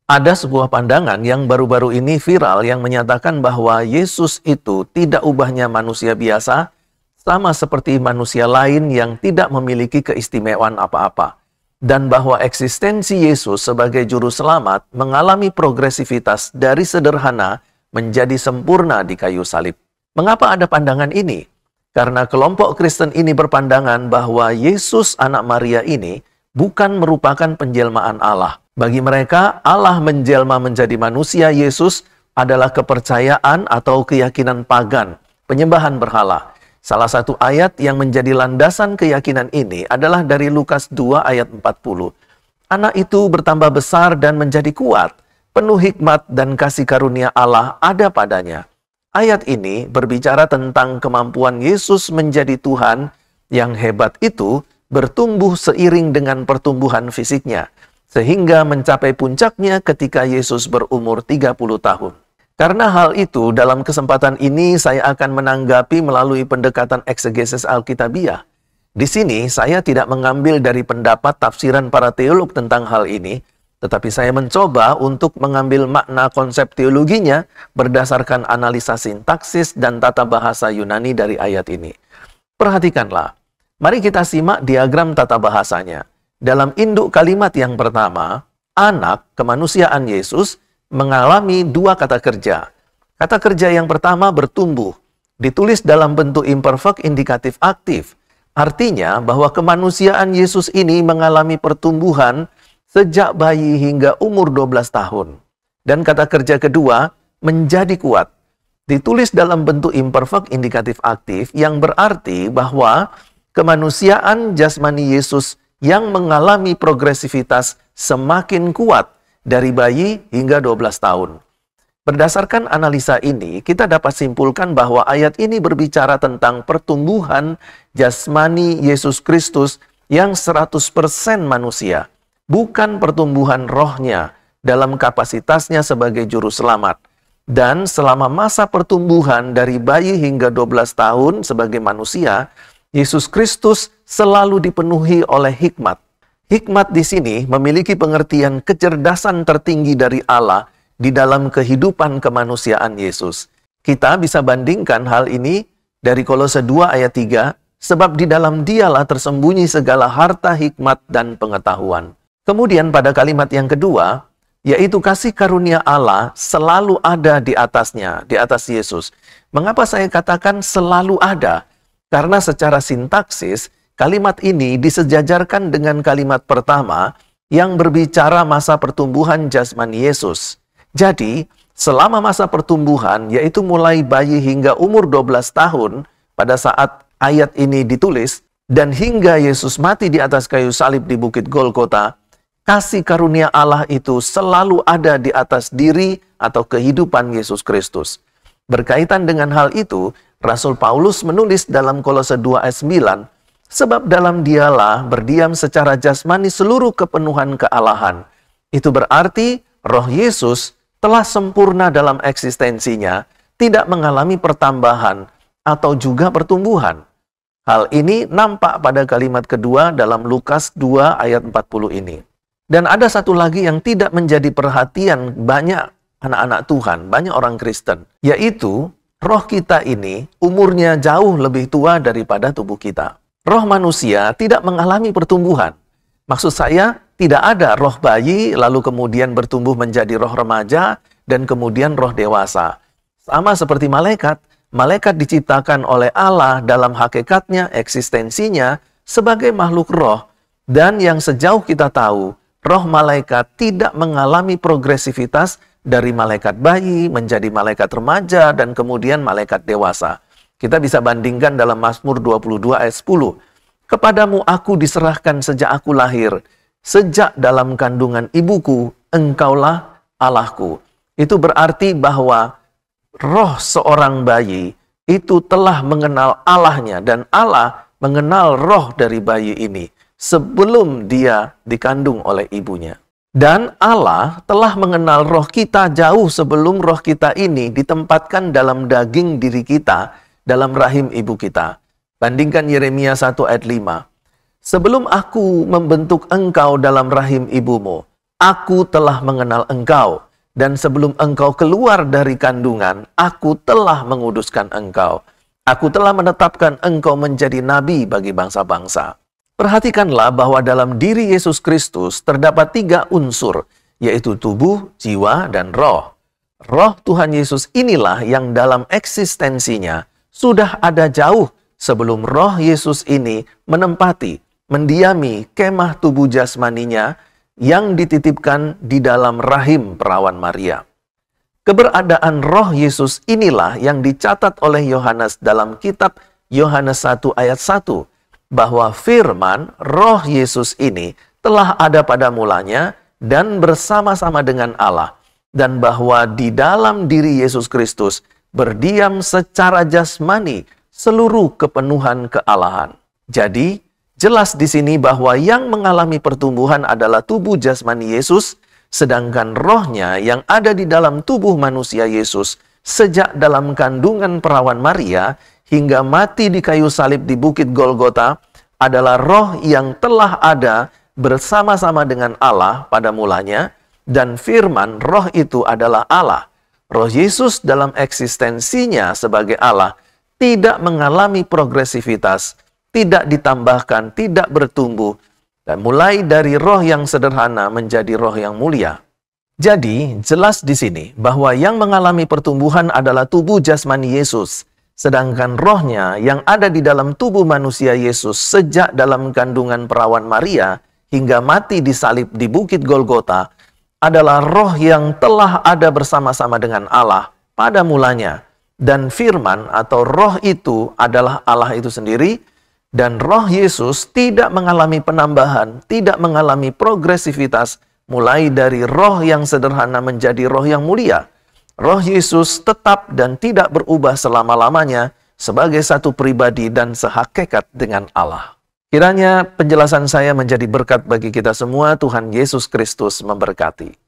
Ada sebuah pandangan yang baru-baru ini viral yang menyatakan bahwa Yesus itu tidak ubahnya manusia biasa, sama seperti manusia lain yang tidak memiliki keistimewaan apa-apa. Dan bahwa eksistensi Yesus sebagai juru selamat mengalami progresivitas dari sederhana menjadi sempurna di kayu salib. Mengapa ada pandangan ini? Karena kelompok Kristen ini berpandangan bahwa Yesus anak Maria ini bukan merupakan penjelmaan Allah. Bagi mereka, Allah menjelma menjadi manusia Yesus adalah kepercayaan atau keyakinan pagan, penyembahan berhala. Salah satu ayat yang menjadi landasan keyakinan ini adalah dari Lukas 2 ayat 40. Anak itu bertambah besar dan menjadi kuat, penuh hikmat dan kasih karunia Allah ada padanya. Ayat ini berbicara tentang kemampuan Yesus menjadi Tuhan yang hebat itu bertumbuh seiring dengan pertumbuhan fisiknya, sehingga mencapai puncaknya ketika Yesus berumur 30 tahun. Karena hal itu, dalam kesempatan ini saya akan menanggapi melalui pendekatan eksegesis Alkitabiah. Di sini saya tidak mengambil dari pendapat tafsiran para teolog tentang hal ini, tetapi saya mencoba untuk mengambil makna konsep teologinya berdasarkan analisa sintaksis dan tata bahasa Yunani dari ayat ini. Perhatikanlah, mari kita simak diagram tata bahasanya. Dalam induk kalimat yang pertama, anak, kemanusiaan Yesus, mengalami dua kata kerja. Kata kerja yang pertama bertumbuh, ditulis dalam bentuk imperfect indikatif aktif. Artinya bahwa kemanusiaan Yesus ini mengalami pertumbuhan sejak bayi hingga umur 12 tahun. Dan kata kerja kedua, menjadi kuat, ditulis dalam bentuk imperfect indikatif aktif yang berarti bahwa kemanusiaan jasmani Yesus yang mengalami progresivitas semakin kuat dari bayi hingga 12 tahun. Berdasarkan analisa ini, kita dapat simpulkan bahwa ayat ini berbicara tentang pertumbuhan jasmani Yesus Kristus yang 100% manusia, bukan pertumbuhan rohnya dalam kapasitasnya sebagai juru selamat. Dan selama masa pertumbuhan dari bayi hingga 12 tahun sebagai manusia, Yesus Kristus selalu dipenuhi oleh hikmat. Hikmat di sini memiliki pengertian kecerdasan tertinggi dari Allah di dalam kehidupan kemanusiaan Yesus. Kita bisa bandingkan hal ini dari Kolose 2 ayat 3, sebab di dalam Dialah tersembunyi segala harta hikmat dan pengetahuan. Kemudian pada kalimat yang kedua, yaitu kasih karunia Allah selalu ada di atasnya, di atas Yesus. Mengapa saya katakan selalu ada? Karena secara sintaksis, kalimat ini disejajarkan dengan kalimat pertama yang berbicara masa pertumbuhan jasmani Yesus. Jadi, selama masa pertumbuhan, yaitu mulai bayi hingga umur 12 tahun, pada saat ayat ini ditulis, dan hingga Yesus mati di atas kayu salib di Bukit Golgota, kasih karunia Allah itu selalu ada di atas diri atau kehidupan Yesus Kristus. Berkaitan dengan hal itu, Rasul Paulus menulis dalam Kolose 2 ayat 9, sebab dalam Dialah berdiam secara jasmani seluruh kepenuhan kealahan. Itu berarti roh Yesus telah sempurna dalam eksistensinya, tidak mengalami pertambahan atau juga pertumbuhan. Hal ini nampak pada kalimat kedua dalam Lukas 2 ayat 40 ini. Dan ada satu lagi yang tidak menjadi perhatian banyak anak-anak Tuhan, banyak orang Kristen, yaitu roh kita ini umurnya jauh lebih tua daripada tubuh kita. Roh manusia tidak mengalami pertumbuhan. Maksud saya, tidak ada roh bayi lalu kemudian bertumbuh menjadi roh remaja dan kemudian roh dewasa. Sama seperti malaikat, malaikat diciptakan oleh Allah dalam hakikatnya, eksistensinya sebagai makhluk roh. Dan yang sejauh kita tahu, roh malaikat tidak mengalami progresivitas dari malaikat bayi menjadi malaikat remaja dan kemudian malaikat dewasa. Kita bisa bandingkan dalam Mazmur 22 ayat 10. Kepadamu aku diserahkan sejak aku lahir. Sejak dalam kandungan ibuku, engkaulah Allahku. Itu berarti bahwa roh seorang bayi itu telah mengenal Allahnya. Dan Allah mengenal roh dari bayi ini sebelum dia dikandung oleh ibunya. Dan Allah telah mengenal roh kita jauh sebelum roh kita ini ditempatkan dalam daging diri kita, dalam rahim ibu kita. Bandingkan Yeremia 1 ayat 5. Sebelum aku membentuk engkau dalam rahim ibumu, Aku telah mengenal engkau, dan sebelum engkau keluar dari kandungan, aku telah menguduskan engkau. Aku telah menetapkan engkau menjadi nabi bagi bangsa-bangsa. Perhatikanlah bahwa dalam diri Yesus Kristus terdapat 3 unsur, yaitu tubuh, jiwa, dan roh. Roh Tuhan Yesus inilah yang dalam eksistensinya sudah ada jauh sebelum roh Yesus ini menempati, mendiami kemah tubuh jasmaninya yang dititipkan di dalam rahim perawan Maria. Keberadaan roh Yesus inilah yang dicatat oleh Yohanes dalam kitab Yohanes 1 ayat 1, bahwa firman roh Yesus ini telah ada pada mulanya dan bersama-sama dengan Allah, dan bahwa di dalam diri Yesus Kristus berdiam secara jasmani seluruh kepenuhan kealahan. Jadi, jelas di sini bahwa yang mengalami pertumbuhan adalah tubuh jasmani Yesus, sedangkan rohnya yang ada di dalam tubuh manusia Yesus sejak dalam kandungan perawan Maria hingga mati di kayu salib di Bukit Golgota adalah roh yang telah ada bersama-sama dengan Allah pada mulanya, dan firman roh itu adalah Allah. Roh Yesus dalam eksistensinya sebagai Allah tidak mengalami progresivitas, tidak ditambahkan, tidak bertumbuh, dan mulai dari roh yang sederhana menjadi roh yang mulia. Jadi, jelas di sini bahwa yang mengalami pertumbuhan adalah tubuh jasmani Yesus, sedangkan rohnya yang ada di dalam tubuh manusia Yesus sejak dalam kandungan perawan Maria hingga mati disalib di Bukit Golgota adalah roh yang telah ada bersama-sama dengan Allah pada mulanya. Dan firman atau roh itu adalah Allah itu sendiri, dan roh Yesus tidak mengalami penambahan, tidak mengalami progresivitas, mulai dari roh yang sederhana menjadi roh yang mulia. Roh Yesus tetap dan tidak berubah selama-lamanya sebagai satu pribadi dan sehakikat dengan Allah. Kiranya penjelasan saya menjadi berkat bagi kita semua. Tuhan Yesus Kristus memberkati.